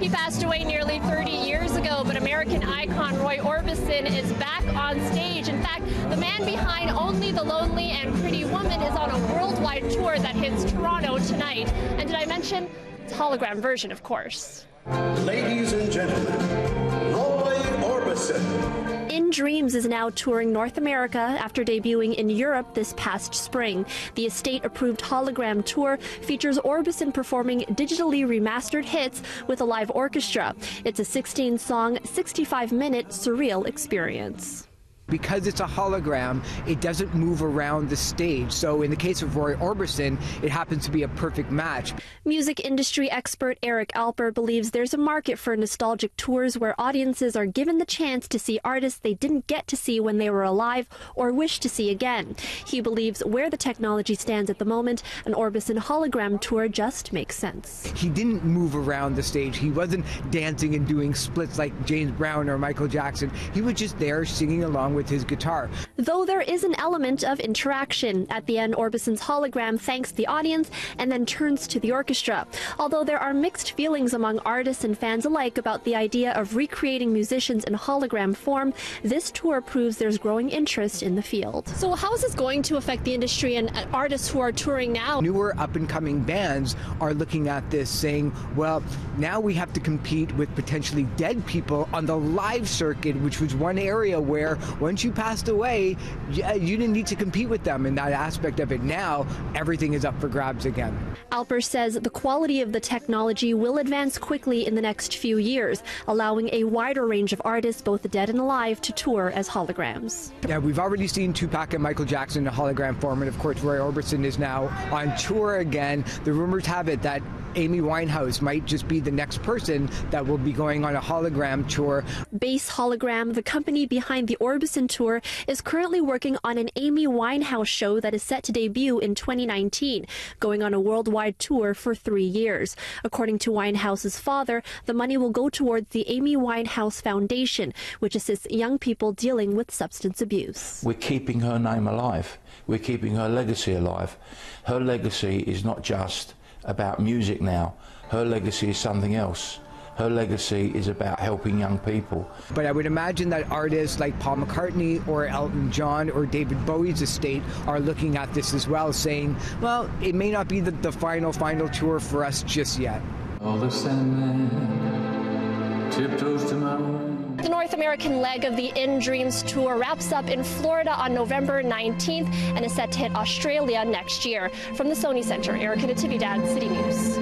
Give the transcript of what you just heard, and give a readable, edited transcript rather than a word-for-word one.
He passed away nearly 30 years ago, but American icon Roy Orbison is back on stage. In fact, the man behind Only the Lonely and Pretty Woman is on a worldwide tour that hits Toronto tonight. And did I mention it's a hologram version, of course. Ladies and gentlemen, Roy Orbison. In Dreams is now touring North America after debuting in Europe this past spring. The estate-approved hologram tour features Orbison performing digitally remastered hits with a live orchestra. It's a 16-song, 65-minute surreal experience. Because it's a hologram, it doesn't move around the stage. So in the case of Roy Orbison, it happens to be a perfect match. Music industry expert Eric Alper believes there's a market for nostalgic tours where audiences are given the chance to see artists they didn't get to see when they were alive or wish to see again. He believes where the technology stands at the moment, an Orbison hologram tour just makes sense. He didn't move around the stage. He wasn't dancing and doing splits like James Brown or Michael Jackson. He was just there singing along with his guitar. Though there is an element of interaction. At the end, Orbison's hologram thanks the audience and then turns to the orchestra. Although there are mixed feelings among artists and fans alike about the idea of recreating musicians in hologram form, this tour proves there's growing interest in the field. So how is this going to affect the industry and artists who are touring now? Newer up-and-coming bands are looking at this saying, well, now we have to compete with potentially dead people on the live circuit, which was one area where once you passed away, you didn't need to compete with them in that aspect of it. Now, everything is up for grabs again. Alper says the quality of the technology will advance quickly in the next few years, allowing a wider range of artists, both dead and alive, to tour as holograms. Yeah, we've already seen Tupac and Michael Jackson in hologram form, and of course Roy Orbison is now on tour again. The rumors have it that Amy Winehouse might just be the next person that will be going on a hologram tour. Base Hologram, the company behind the Orbison tour, is currently working on an Amy Winehouse show that is set to debut in 2019, going on a worldwide tour for 3 years. According to Winehouse's father, the money will go towards the Amy Winehouse Foundation, which assists young people dealing with substance abuse. We're keeping her name alive. We're keeping her legacy alive. Her legacy is not just about music now. Her legacy is something else. Her legacy is about helping young people. But I would imagine that artists like Paul McCartney or Elton John or David Bowie's estate are looking at this as well, saying, well, it may not be the final tour for us just yet. All the Sandman tiptoes to my room. The North American leg of the In Dreams tour wraps up in Florida on November 19th and is set to hit Australia next year. From the Sony Centre, Natividad, City News.